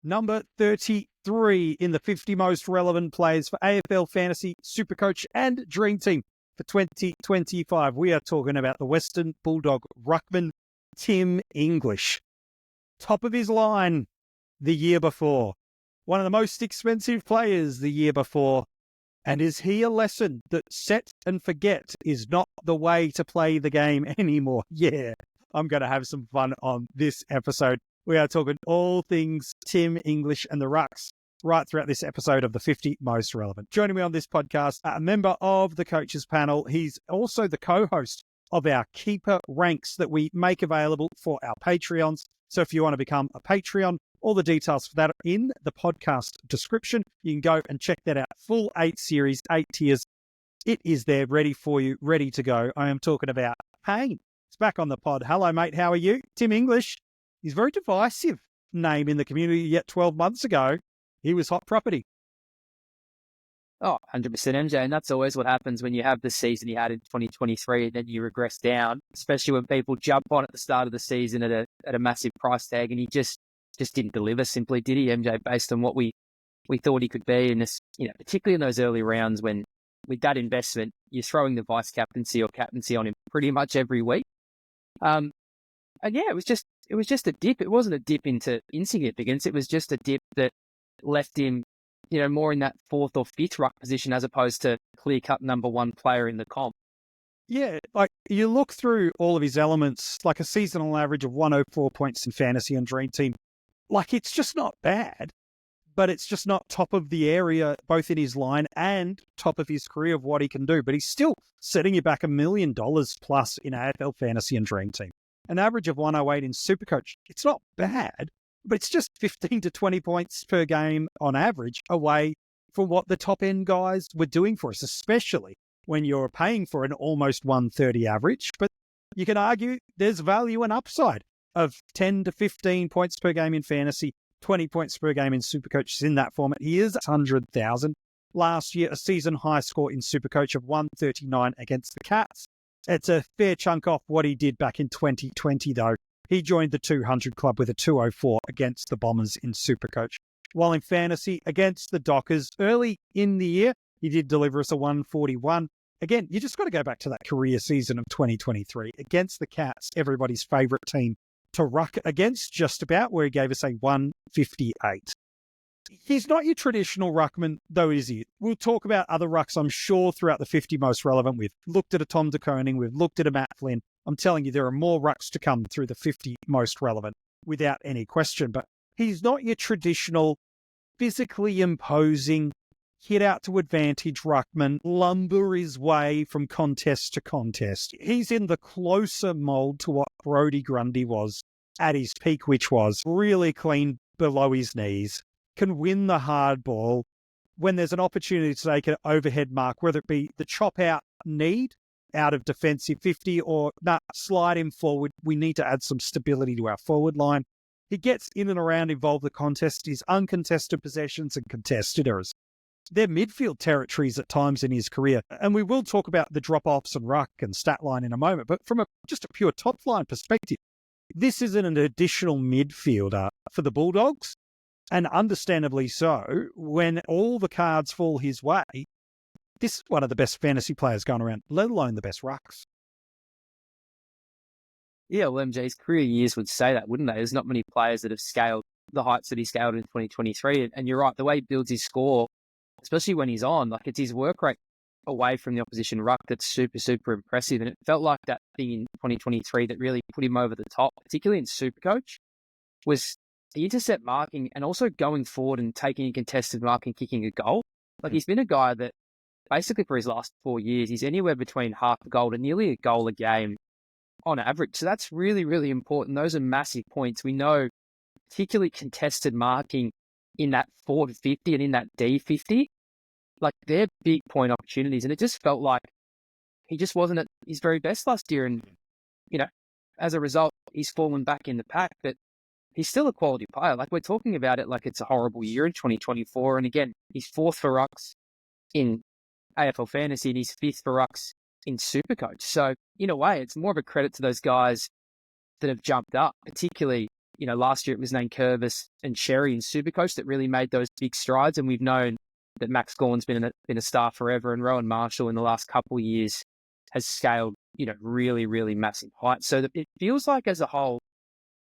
number 33 in the 50 most relevant players for AFL Fantasy, SuperCoach and Dream Team for 2025. We are talking about the Western Bulldog ruckman, Tim English. Top of his line the year before. One of the most expensive players the year before. And is he a lesson that set and forget is not the way to play the game anymore? Yeah, I'm going to have some fun on this episode. We are talking all things Tim English and the Rucks right throughout this episode of the 50 Most Relevant. Joining me on this podcast, a member of the coaches panel. He's also the co-host of our Keeper Ranks that we make available for our Patreons. So if you want to become a Patreon, all the details for that are in the podcast description. You can go and check that out. Full 8 series, 8 tiers. It is there ready for you, ready to go. I am talking about Kane. It's back on the pod. Hello, mate. How are you? Tim English. He's a very divisive name in the community, yet 12 months ago, he was hot property. Oh, 100% MJ. And that's always what happens when you have the season you had in 2023 and then you regress down, especially when people jump on at the start of the season at a massive price tag, and he just didn't deliver simply, did he, MJ, based on what we thought he could be in this, particularly in those early rounds when with that investment, you're throwing the vice captaincy or captaincy on him pretty much every week. And yeah, it was just a dip. It wasn't a dip into insignificance. It was just a dip that left him, more in that 4th or 5th ruck position as opposed to clear-cut number 1 player in the comp. Yeah, like you look through all of his elements, like a seasonal average of 104 points in fantasy and Dream Team. Like, it's just not bad, but it's just not top of the area, both in his line and top of his career of what he can do. But he's still setting you back $1 million plus in AFL Fantasy and Dream Team. An average of 108 in SuperCoach. It's not bad, but it's just 15 to 20 points per game on average away from what the top end guys were doing for us, especially when you're paying for an almost 130 average. But you can argue there's value and upside of 10 to 15 points per game in fantasy, 20 points per game in SuperCoach in that format. He is 100,000. Last year, a season high score in SuperCoach of 139 against the Cats. It's a fair chunk off what he did back in 2020, though. He joined the 200 club with a 204 against the Bombers in SuperCoach. While in fantasy, against the Dockers, early in the year, he did deliver us a 141. Again, you just got to go back to that career season of 2023. Against the Cats, everybody's favourite team to ruck against just about, where he gave us a 158. He's not your traditional ruckman, though, is he? We'll talk about other rucks, I'm sure, throughout the 50 most relevant. We've looked at a Tom de Koning, we've looked at a Matt Flynn. I'm telling you, there are more rucks to come through the 50 most relevant without any question. But he's not your traditional, physically imposing, hit out to advantage ruckman, lumber his way from contest to contest. He's in the closer mould to what Brodie Grundy was at his peak, which was really clean below his knees, can win the hard ball when there's an opportunity to take an overhead mark, whether it be the chop out need out of defensive 50 or slide him forward. We need to add some stability to our forward line. He gets in and around, involved the contest, his uncontested possessions and contested errors. They're midfield territories at times in his career. And we will talk about the drop-offs and ruck and stat line in a moment. But from just a pure top-line perspective, this isn't an additional midfielder for the Bulldogs. And understandably so, when all the cards fall his way, this is one of the best fantasy players going around, let alone the best rucks. Yeah, well, MJ's career years would say that, wouldn't they? There's not many players that have scaled the heights that he scaled in 2023. And you're right, the way he builds his score, especially when he's on, like it's his work rate away from the opposition ruck that's super, super impressive. And it felt like that thing in 2023 that really put him over the top, particularly in SuperCoach, was the intercept marking and also going forward and taking a contested mark and kicking a goal. Like he's been a guy that basically for his last 4 years, he's anywhere between half a goal to nearly a goal a game on average. So that's really, really important. Those are massive points. We know particularly contested marking in that 4 to 50 and in that D50, like they're big point opportunities. And it just felt like he just wasn't at his very best last year. And, as a result, he's fallen back in the pack, but he's still a quality player. Like we're talking about it like it's a horrible year in 2024. And again, he's 4th for Rucks in AFL Fantasy and he's 5th for Rucks in SuperCoach. So in a way, it's more of a credit to those guys that have jumped up, particularly last year it was named Curvis and Sherry in SuperCoach that really made those big strides. And we've known that Max Gawn's been a star forever, and Rowan Marshall in the last couple of years has scaled, really, really massive heights. So it feels like as a whole,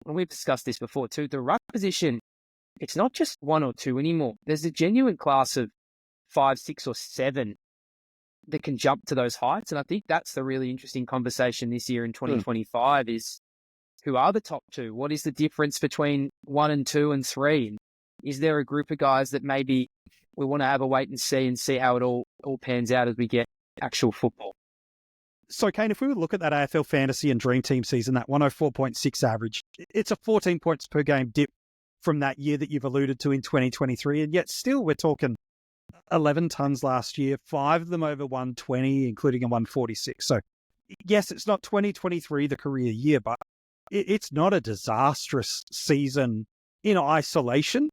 and we've discussed this before too, the ruck position, it's not just one or two anymore. There's a genuine class of 5, 6, or 7 that can jump to those heights. And I think that's the really interesting conversation this year in 2025 is who are the top 2? What is the difference between 1 and 2 and 3? Is there a group of guys that maybe we want to have a wait and see how it all pans out as we get actual football? So, Kane, if we would look at that AFL Fantasy and Dream Team season, that 104.6 average, it's a 14 points per game dip from that year that you've alluded to in 2023. And yet still we're talking 11 tons last year, 5 of them over 120, including a 146. So, yes, it's not 2023, the career year, but it's not a disastrous season in isolation.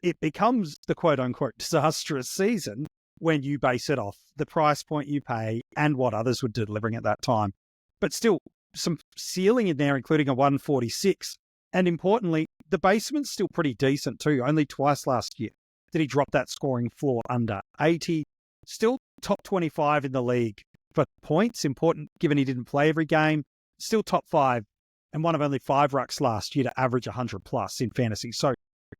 It becomes the quote-unquote disastrous season when you base it off the price point you pay and what others were delivering at that time. But still, some ceiling in there, including a 146. And importantly, the basement's still pretty decent too. Only twice last year did he drop that scoring floor under 80. Still top 25 in the league for points, important given he didn't play every game. Still top 5 and one of only 5 rucks last year to average 100 plus in fantasy. So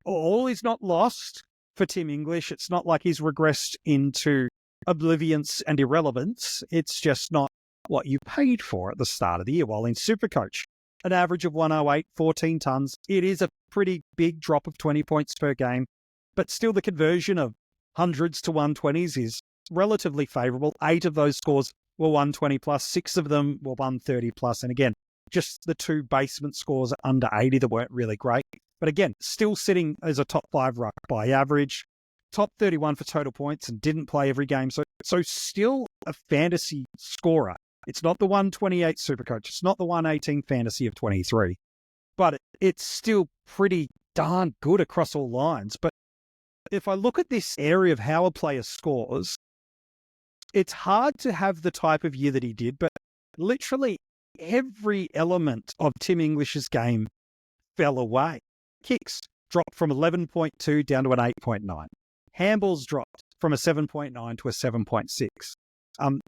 all is not lost for Tim English. It's not like he's regressed into oblivience and irrelevance. It's just not what you paid for at the start of the year. While in SuperCoach, an average of 108, 14 tons, it is a pretty big drop of 20 points per game, but still the conversion of hundreds to 120s is relatively favourable. 8 of those scores were 120 plus, 6 of them were 130 plus. And again, just the 2 basement scores under 80 that weren't really great. But again, still sitting as a top 5 ruck by average, top 31 for total points and didn't play every game. So still a fantasy scorer. It's not the 128 SuperCoach. It's not the 118 fantasy of 23. But it's still pretty darn good across all lines. But if I look at this area of how a player scores, it's hard to have the type of year that he did, but literally every element of Tim English's game fell away. Kicks dropped from 11.2 down to an 8.9. Handballs dropped from a 7.9 to a 7.6.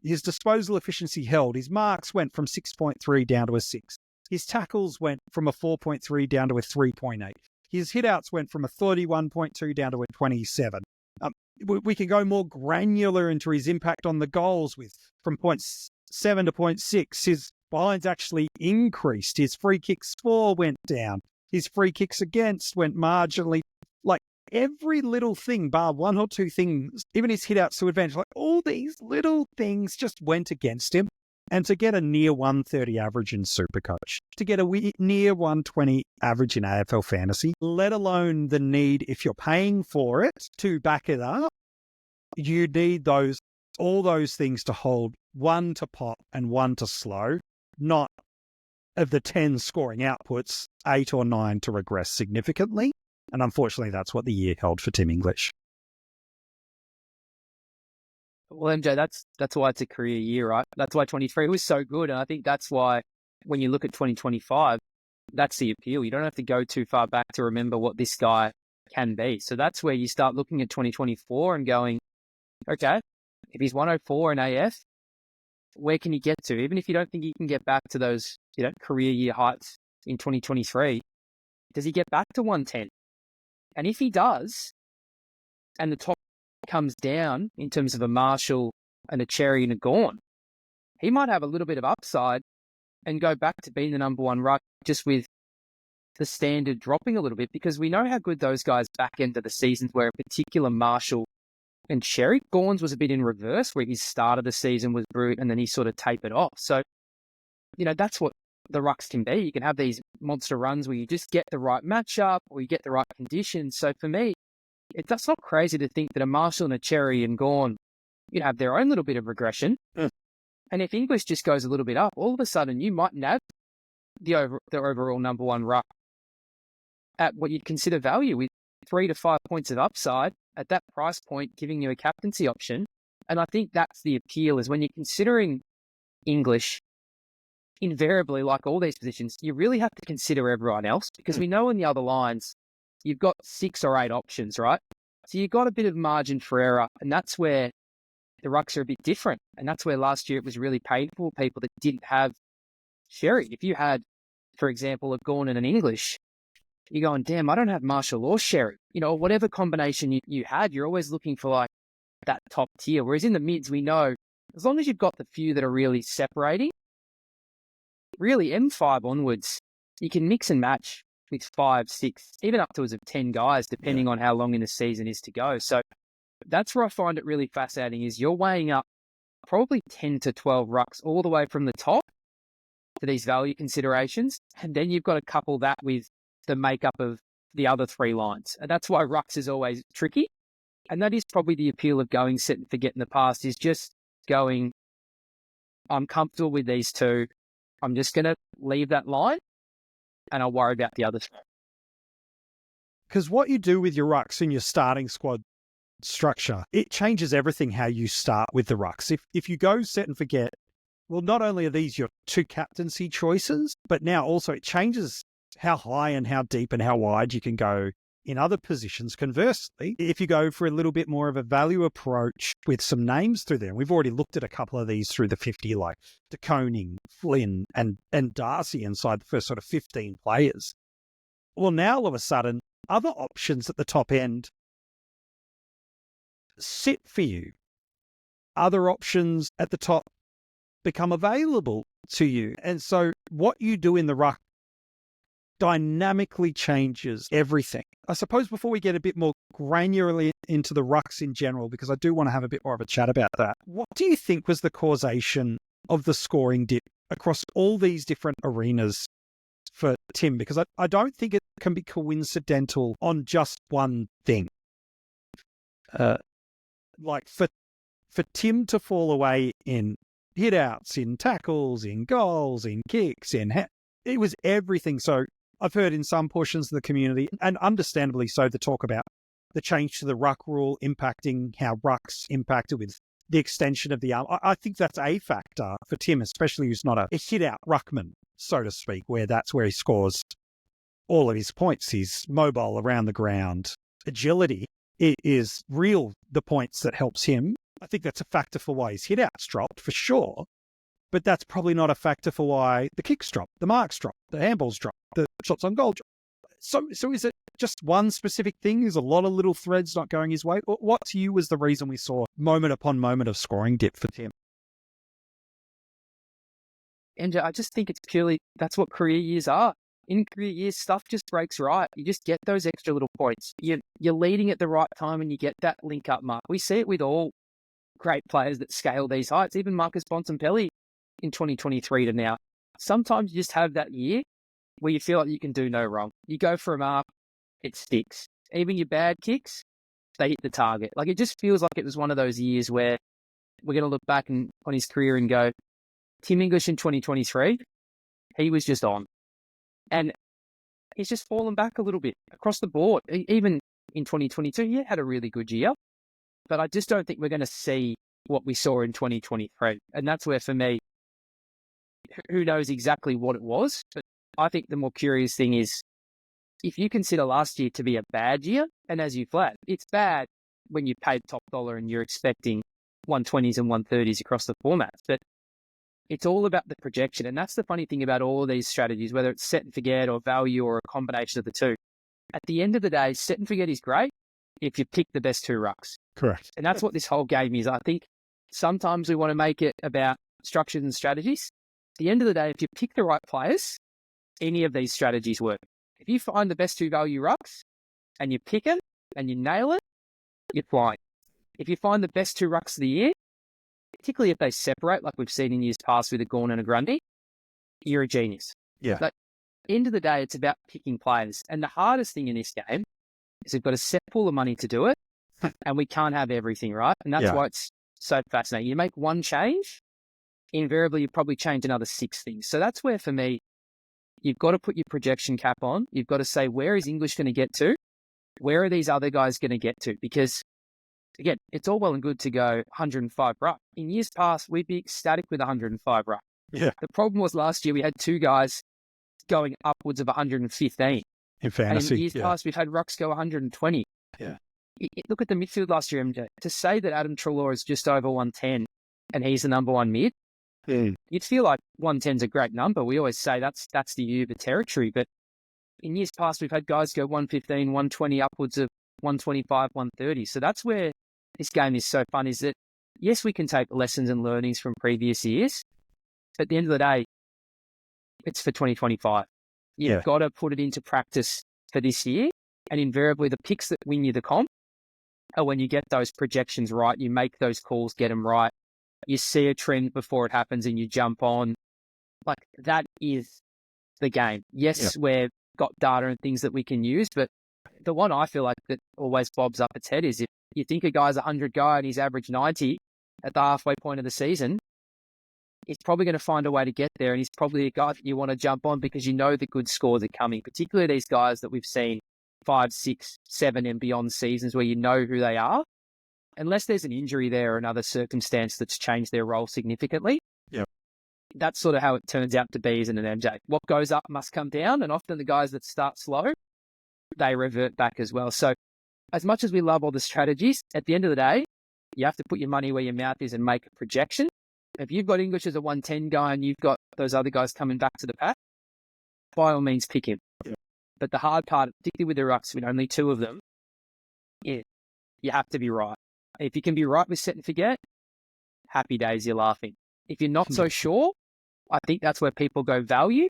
His disposal efficiency held. His marks went from 6.3 down to a 6. His tackles went from a 4.3 down to a 3.8. His hitouts went from a 31.2 down to a 27. We can go more granular into his impact on the goals from 0.7 to 0.6. His lines actually increased. His free kicks for went down. His free kicks against went marginally. Like every little thing, bar 1 or 2 things, even his hitouts to advantage, like all these little things just went against him. And to get a near 130 average in SuperCoach, to get a near 120 average in AFL Fantasy, let alone the need, if you're paying for it, to back it up, you need all those things to hold, 1 to pop and 1 to slow, not of the 10 scoring outputs, 8 or 9 to regress significantly. And unfortunately, that's what the year held for Tim English. Well, MJ, that's why it's a career year, right? That's why 23 was so good. And I think that's why when you look at 2025, that's the appeal. You don't have to go too far back to remember what this guy can be. So that's where you start looking at 2024 and going, okay, if he's 104 in AF, where can he get to? Even if you don't think he can get back to those, career year heights in 2023, does he get back to 110? And if he does, and the top comes down in terms of a Marshall and a Cherry and a Gawn, he might have a little bit of upside and go back to being the number 1 ruck, just with the standard dropping a little bit, because we know how good those guys back end of the seasons were, in particular Marshall and Cherry. Gawn's was a bit in reverse, where his start of the season was brute and then he sort of tapered off. So, that's what the rucks can be. You can have these monster runs where you just get the right matchup or you get the right conditions. So for me, that's not crazy to think that a Marshall and a Cherry and Gawn, have their own little bit of regression. And if English just goes a little bit up, all of a sudden you might nab the overall number 1 ruck at what you'd consider value, with 3 to 5 points of upside at that price point, giving you a captaincy option. And I think that's the appeal, is when you're considering English invariably, like all these positions, you really have to consider everyone else, because we know in the other lines, you've got 6 or 8 options, right? So you've got a bit of margin for error, and that's where the rucks are a bit different. And that's where last year it was really painful, people that didn't have Sherry. If you had, for example, a Gorn and an English, you're going, damn, I don't have Marshall or Sherry. Whatever combination you had, you're always looking for like that top tier. Whereas in the mids, we know as long as you've got the few that are really separating, really M5 onwards, you can mix and match with 5, 6, even up to as of 10 guys, depending on how long in the season is to go. So that's where I find it really fascinating, is you're weighing up probably 10 to 12 rucks all the way from the top to these value considerations. And then you've got to couple that with the makeup of the other 3 lines. And that's why rucks is always tricky. And that is probably the appeal of going set and forget in the past, is just going, I'm comfortable with these 2. I'm just going to leave that line and I'll worry about the others. Because what you do with your rucks in your starting squad structure, it changes everything how you start with the rucks. If you go set and forget, well, not only are these your 2 captaincy choices, but now also it changes how high and how deep and how wide you can go in other positions. Conversely, if you go for a little bit more of a value approach with some names through there, and we've already looked at a couple of these through the 50, like De Koning, Flynn, and Darcy inside the first sort of 15 players. Well, now all of a sudden, other options at the top end sit for you. Other options at the top become available to you. And so what you do in the ruck dynamically changes everything. I suppose before we get a bit more granularly into the rucks in general, because I do want to have a bit more of a chat about that, what do you think was the causation of the scoring dip across all these different arenas for Tim? Because I don't think it can be coincidental on just one thing. Like for Tim to fall away in hit-outs, in tackles, in goals, in kicks, it was everything. So I've heard in some portions of the community, and understandably so, the talk about the change to the ruck rule impacting how rucks impacted with the extension of the arm. I think that's a factor for Tim, especially who's not a hit-out ruckman, so to speak, where that's where he scores all of his points. He's mobile around the ground. Agility is the points that helps him. I think that's a factor for why his hit-outs dropped, for sure. But that's probably not a factor for why the kicks drop, the marks drop, the handballs drop, the shots on goal drop. So is it just one specific thing? Is a lot of little threads not going his way? Or what to you was the reason we saw moment upon moment of scoring dip for Tim? And I just think it's purely, that's what career years are. In career years, stuff just breaks right. You just get those extra little points. You're leading at the right time and you get that link up mark. We see it with all great players that scale these heights, even Marcus Bontempelli in 2023 to now. Sometimes you just have that year where you feel like you can do no wrong. You go for a mark, it sticks. Even your bad kicks, they hit the target. Like, it just feels like it was one of those years where we're going to look back on his career and go, Tim English in 2023, he was just on. And he's just fallen back a little bit across the board. Even in 2022, he had a really good year. But I just don't think we're going to see what we saw in 2023. And that's where, for me, who knows exactly what it was. But I think the more curious thing is, if you consider last year to be a bad year, and as you flagged, it's bad when you paid top dollar and you're expecting 120s and 130s across the formats. But it's all about the projection. And that's the funny thing about all of these strategies, whether it's set and forget or value or a combination of the two. At the end of the day, set and forget is great if you pick the best 2 rucks. Correct. And that's what this whole game is. I think sometimes we want to make it about structures and strategies. At the end of the day, if you pick the right players, any of these strategies work. If you find the best 2 value rucks and you pick it and you nail it, you're flying. If you find the best 2 rucks of the year, particularly if they separate, like we've seen in years past with a Gorn and a Grundy, you're a genius. Yeah. But at the end of the day, it's about picking players. And the hardest thing in this game is we've got a set pool of money to do it, and we can't have everything, right? And that's why it's so fascinating. You make one change, invariably you probably change another 6 things. So that's where, for me, you've got to put your projection cap on. You've got to say, where is English going to get to? Where are these other guys going to get to? Because, again, it's all well and good to go 105 ruck. In years past, we'd be ecstatic with 105 ruck. Yeah. The problem was last year we had two guys going upwards of 115. In fantasy. And in years past, we've had Rucks go 120. Yeah. Look at the midfield last year, MJ. To say that Adam Treloar is just over 110 and he's the number one mid, you'd feel like 110 is a great number. We always say that's the Uber territory. But in years past, we've had guys go 115, 120, upwards of 125, 130. So that's where this game is so fun, is that, yes, we can take lessons and learnings from previous years. But at the end of the day, it's for 2025. You've got to put it into practice for this year. And invariably, the picks that win you the comp are when you get those projections right, you make those calls, get them right. You see a trend before it happens and you jump on. Like, that is the game. Yes, we've got data and things that we can use, but the one I feel like that always bobs up its head is if you think a guy's a 100 guy and he's averaged 90 at the halfway point of the season, he's probably going to find a way to get there, and he's probably a guy that you want to jump on because you know the good scores are coming, particularly these guys that we've seen 5, 6, 7 and beyond seasons where you know who they are. Unless there's an injury there or another circumstance that's changed their role significantly. Yeah. That's sort of how it turns out to be, isn't it, MJ? What goes up must come down, and often the guys that start slow, they revert back as well. So as much as we love all the strategies, at the end of the day, you have to put your money where your mouth is and make a projection. If you've got English as a 110 guy and you've got those other guys coming back to the pack, by all means pick him. Yeah. But the hard part, particularly with the Rucks, with only two of them, you have to be right. If you can be right with set and forget, happy days, you're laughing. If you're not so sure, I think that's where people go value,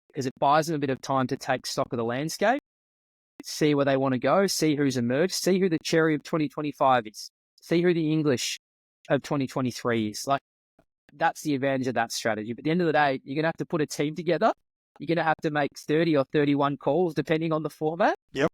because it buys them a bit of time to take stock of the landscape, see where they want to go, see who's emerged, see who the cherry of 2025 is, see who the English of 2023 is. Like, that's the advantage of that strategy. But at the end of the day, you're going to have to put a team together. You're going to have to make 30 or 31 calls, depending on the format. Yep.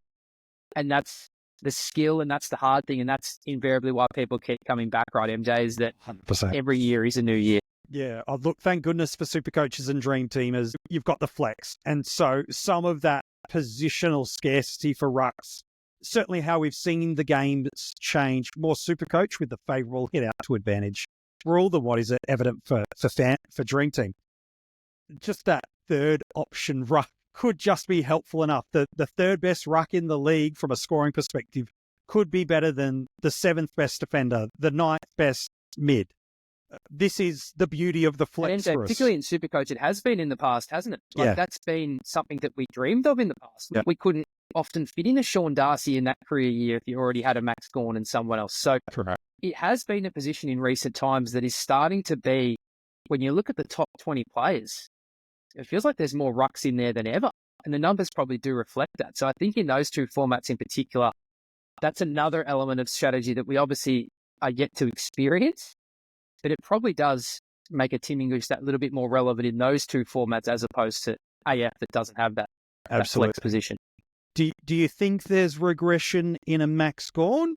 And that's the skill, and that's the hard thing, and that's invariably why people keep coming back, right, MJ, is that 100%. Every year is a new year. Yeah. Oh, look, thank goodness for Supercoaches and Dream Teamers. You've got the flex. And so some of that positional scarcity for Rucks, certainly how we've seen the game change, more Supercoach with the favourable hit out to advantage. For all the what is it evident for Dream Team. Just that third option Ruck could just be helpful enough. The third best Ruck in the league from a scoring perspective could be better than the seventh best defender, the ninth best mid. This is the beauty of the flex for us. Particularly in Supercoach, it has been in the past, hasn't it? That's been something that we dreamed of in the past. Yeah. We couldn't often fit in a Sean Darcy in that career year if you already had a Max Gawn and someone else. So correct. It has been a position in recent times that is starting to be, when you look at the top 20 players, it feels like there's more Rucks in there than ever. And the numbers probably do reflect that. So I think in those two formats in particular, that's another element of strategy that we obviously are yet to experience. But it probably does make a Tim English that little bit more relevant in those two formats as opposed to AF that doesn't have that flex position. Do you think there's regression in a Max Gawn?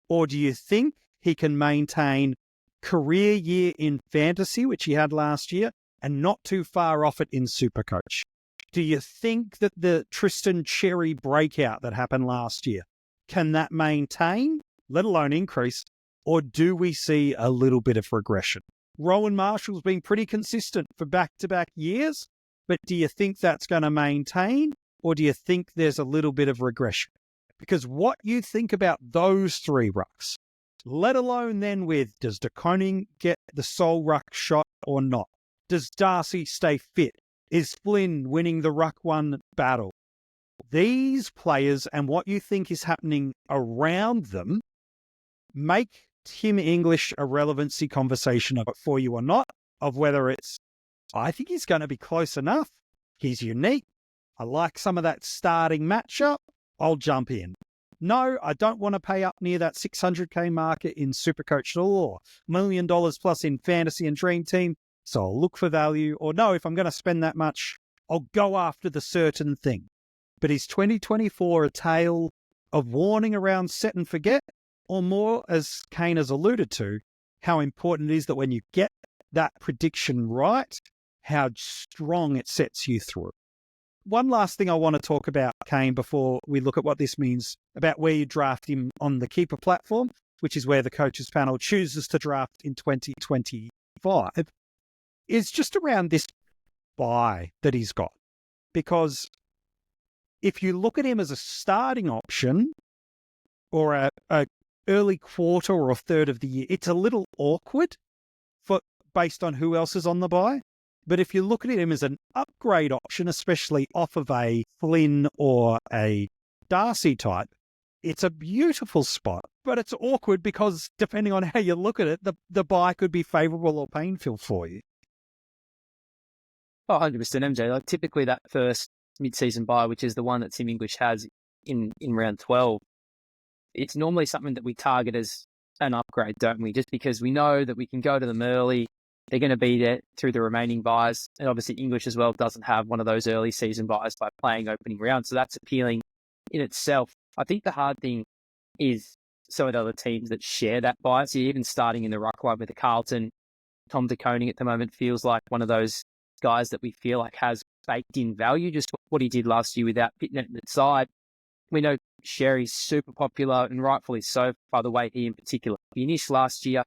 Or do you think he can maintain career year in fantasy, which he had last year, and not too far off it in Supercoach? Do you think that the Tristan Cherry breakout that happened last year, can that maintain, let alone increase, or do we see a little bit of regression? Rowan Marshall's been pretty consistent for back-to-back years, but do you think that's going to maintain, or do you think there's a little bit of regression? Because what you think about those three Rucks, let alone then with, does De Koning get the sole Ruck shot or not? Does Darcy stay fit? Is Flynn winning the Ruck 1 battle? These players and what you think is happening around them make Tim English a relevancy conversation of it for you or not, of whether it's, I think he's going to be close enough. He's unique. I like some of that starting matchup. I'll jump in. No, I don't want to pay up near that 600K market in Supercoach at all, or $1 million plus in Fantasy and Dream Team. So I'll look for value. Or no, if I'm going to spend that much, I'll go after the certain thing. But is 2024 a tale of warning around set and forget? Or more, as Kane has alluded to, how important it is that when you get that prediction right, how strong it sets you through. One last thing I want to talk about, Kane, before we look at what this means about where you draft him on the keeper platform, which is where the coaches panel chooses to draft in 2025. is just around this buy that he's got. Because if you look at him as a starting option or a early quarter or a third of the year, it's a little awkward based on who else is on the buy. But if you look at him as an upgrade option, especially off of a Flynn or a Darcy type, it's a beautiful spot. But it's awkward because depending on how you look at it, the buy could be favourable or painful for you. Oh, 100% MJ. Like typically that first mid-season buy, which is the one that Tim English has in round 12, it's normally something that we target as an upgrade, don't we? Just because we know that we can go to them early. They're going to be there through the remaining buys. And obviously English as well doesn't have one of those early season buys by playing opening round. So that's appealing in itself. I think the hard thing is some of the other teams that share that buy. So even starting in the ruck line with the Carlton, Tom De Koning at the moment feels like one of those guys that we feel like has baked in value, just what he did last year without pitting it at side. We know Sherry's super popular and rightfully so, by the way, he in particular finished last year.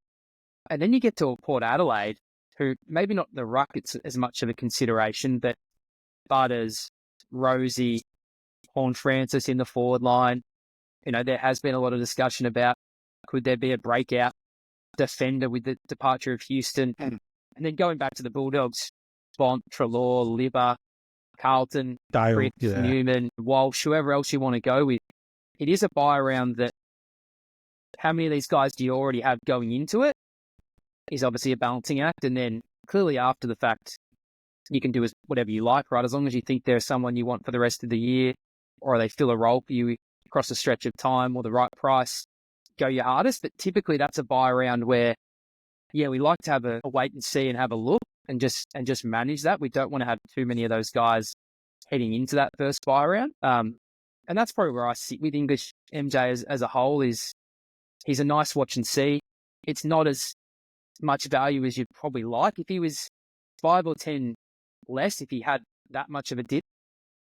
And then you get to Port Adelaide, who maybe not the ruck, it's as much of a consideration, but Butters, Rosie, Horn Francis in the forward line. You know, there has been a lot of discussion about could there be a breakout defender with the departure of Houston. And then going back to the Bulldogs, Bont, Treloar, Libba, Carlton, Dale, Cripps, Newman, Walsh, whoever else you want to go with. It is a buy around that. How many of these guys do you already have going into it? Is obviously a balancing act. And then clearly after the fact, you can do whatever you like, right? As long as you think there's someone you want for the rest of the year, or they fill a role for you across a stretch of time or the right price, go your hardest. But typically that's a buy around where, yeah, we like to have a wait and see and have a look and just manage that. We don't want to have too many of those guys heading into that first buy round. And that's probably where I sit with English MJ as a whole. Is he's a nice watch and see. It's not as much value as you'd probably like. If he was 5 or 10 less, if he had that much of a dip,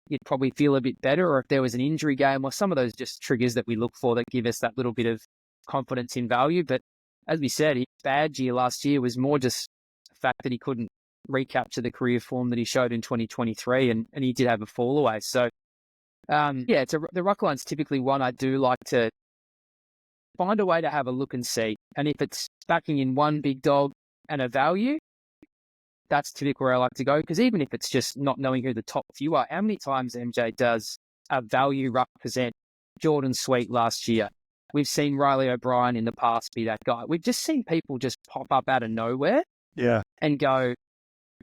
you'd probably feel a bit better. Or if there was an injury game or some of those just triggers that we look for that give us that little bit of confidence in value. But as we said, his bad year last year was more just the fact that he couldn't recapture the career form that he showed in 2023, and he did have a fall away. So, the ruck line's typically one I do like to find a way to have a look and see. And if it's backing in one big dog and a value, that's typically where I like to go. Because even if it's just not knowing who the top few are, how many times MJ does a value ruck present Jordan Sweet last year? We've seen Riley O'Brien in the past be that guy. We've just seen people just pop up out of nowhere and go,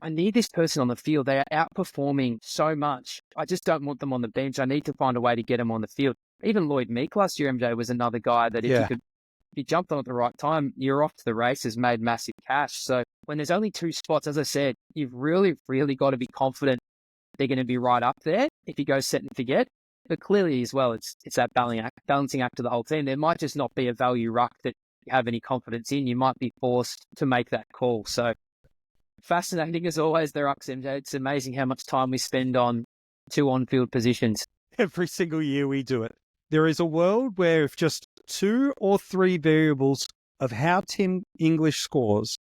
I need this person on the field. They are outperforming so much. I just don't want them on the bench. I need to find a way to get them on the field. Even Lloyd Meek last year, MJ, was another guy that if you jumped on at the right time, you're off to the races, made massive cash. So when there's only 2 spots, as I said, you've really, really got to be confident they're going to be right up there if you go set and forget. But clearly as well, it's that balancing act of the whole team. There might just not be a value ruck that you have any confidence in. You might be forced to make that call. So fascinating as always, the Rucks, MJ. It's amazing how much time we spend on 2 on-field positions. Every single year we do it. There is a world where if just 2 or 3 variables of how Tim English scores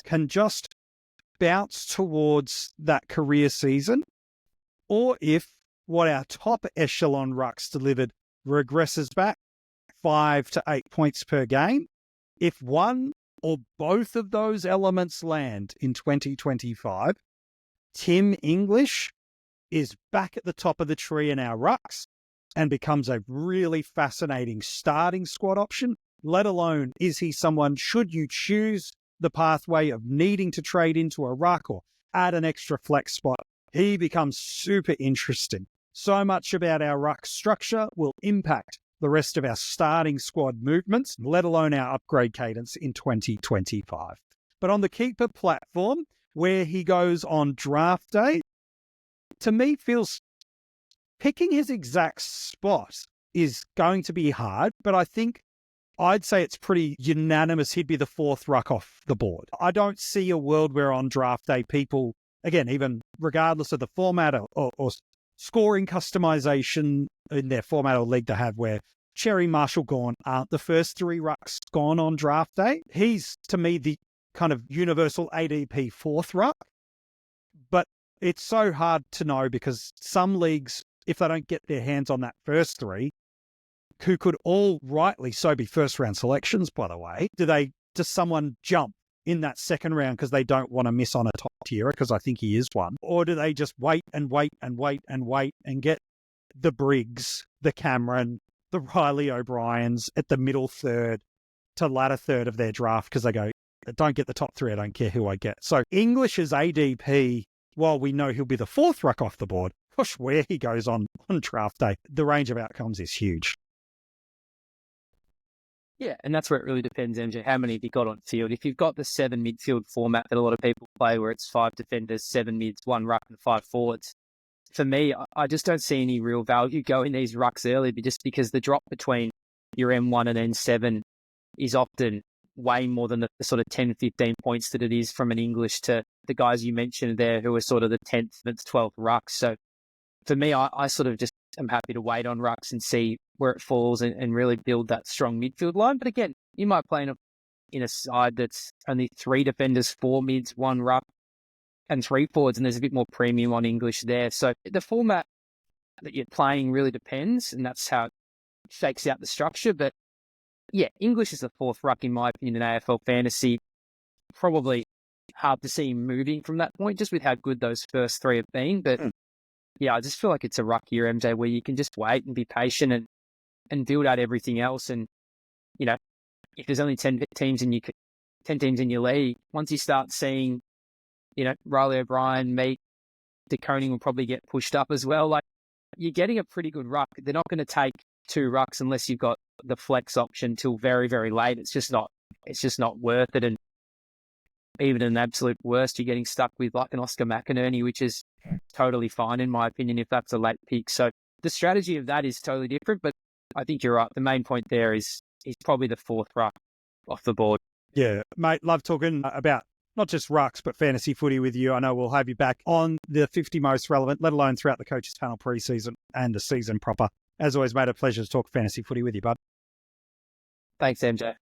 can just bounce towards that career season, or if what our top echelon rucks delivered regresses back 5 to 8 points per game, if one or both of those elements land in 2025, Tim English is back at the top of the tree in our rucks and becomes a really fascinating starting squad option, let alone is he someone, should you choose the pathway of needing to trade into a ruck or add an extra flex spot, he becomes super interesting. So much about our ruck structure will impact the rest of our starting squad movements, let alone our upgrade cadence in 2025. But on the keeper platform, where he goes on draft day, to me feels picking his exact spot is going to be hard, but I think I'd say it's pretty unanimous he'd be the 4th ruck off the board. I don't see a world where on draft day people, again, even regardless of the format or scoring customization in their format or league to have, where Cherry, Marshall, Gawn aren't the first 3 rucks gone on draft day. He's, to me, the kind of universal ADP 4th ruck. It's so hard to know because some leagues, if they don't get their hands on that first three, who could all rightly so be first-round selections, by the way, does someone jump in that second round because they don't want to miss on a top tier, because I think he is one? Or do they just wait and wait and wait and wait and get the Briggs, the Cameron, the Riley O'Briens at the middle third to latter third of their draft because they go, I don't get the top three, I don't care who I get. So English's ADP, while we know he'll be the fourth ruck off the board, gosh, where he goes on draft day, the range of outcomes is huge. Yeah, and that's where it really depends, MJ, how many have you got on field. If you've got the 7 midfield format that a lot of people play where it's 5 defenders, 7 mids, 1 ruck and 5 forwards, for me, I just don't see any real value going these rucks early, but just because the drop between your M1 and N7 is often way more than the sort of 10, 15 points that it is from an English to the guys you mentioned there who are sort of the 10th and 12th rucks. So for me, I sort of just am happy to wait on rucks and see where it falls and really build that strong midfield line. But again, you might play in a side that's only 3 defenders, 4 mids, 1 ruck and 3 forwards, and there's a bit more premium on English there. So the format that you're playing really depends, and that's how it shakes out the structure. But yeah, English is the 4th ruck in my opinion in AFL fantasy. Probably hard to see him moving from that point, just with how good those first 3 have been. But yeah, I just feel like it's a ruck year, MJ, where you can just wait and be patient and build out everything else. And, you know, if there's only 10 teams in your league, once you start seeing, you know, Riley O'Brien, Meek, DeConing will probably get pushed up as well. Like, you're getting a pretty good ruck. They're not going to take 2 rucks unless you've got the flex option till very, very late. It's just not worth it. And even in the absolute worst, you're getting stuck with like an Oscar McInerney, which is totally fine in my opinion if that's a late pick. So the strategy of that is totally different, but I think you're right. The main point there is probably the 4th ruck off the board. Yeah, mate, love talking about not just rucks, but fantasy footy with you. I know we'll have you back on the 50 most relevant, let alone throughout the coaches panel pre-season and the season proper. As always, mate, a pleasure to talk fantasy footy with you, bud. Thanks, MJ.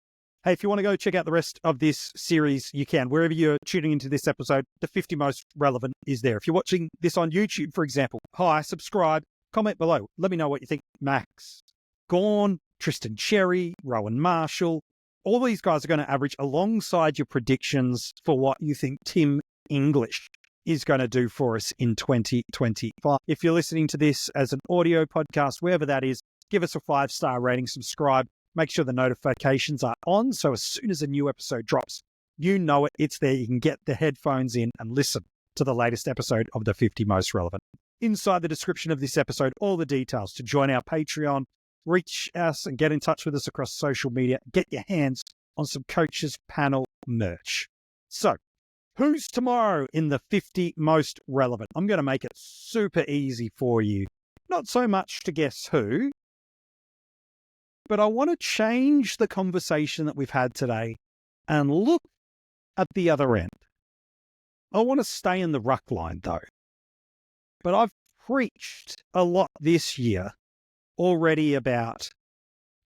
Hey, if you want to go check out the rest of this series, you can. Wherever you're tuning into this episode, the 50 most relevant is there. If you're watching this on YouTube, for example, hi, subscribe, comment below. Let me know what you think. Max Gawn, Tristan Cherry, Rowan Marshall, all these guys are going to average alongside your predictions for what you think Tim English is going to do for us in 2025. If you're listening to this as an audio podcast, wherever that is, give us a 5-star rating, subscribe, make sure the notifications are on. So as soon as a new episode drops, you know it, it's there. You can get the headphones in and listen to the latest episode of the 50 Most Relevant. Inside the description of this episode, all the details to join our Patreon, reach us and get in touch with us across social media, get your hands on some Coaches Panel merch. So, who's tomorrow in the 50 Most Relevant? I'm going to make it super easy for you. Not so much to guess who, but I want to change the conversation that we've had today and look at the other end. I want to stay in the ruck line though, but I've preached a lot this year already about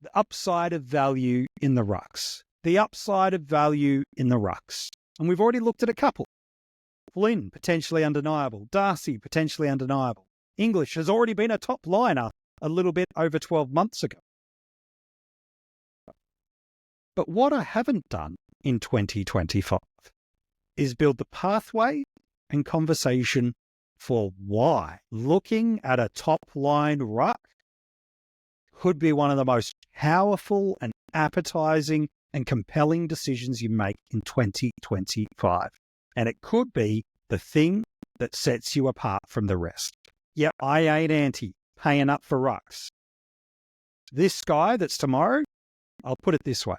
the upside of value in the rucks, the upside of value in the rucks. And we've already looked at a couple. Flynn, potentially undeniable. Darcy, potentially undeniable. English has already been a top liner a little bit over 12 months ago. But what I haven't done in 2025 is build the pathway and conversation for why looking at a top line ruck could be one of the most powerful and appetizing and compelling decisions you make in 2025. And it could be the thing that sets you apart from the rest. Yep, I ain't anti paying up for rucks. This guy that's tomorrow, I'll put it this way.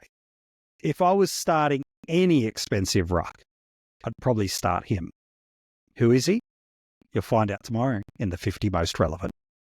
If I was starting any expensive ruck, I'd probably start him. Who is he? You'll find out tomorrow in the 50 Most Relevant.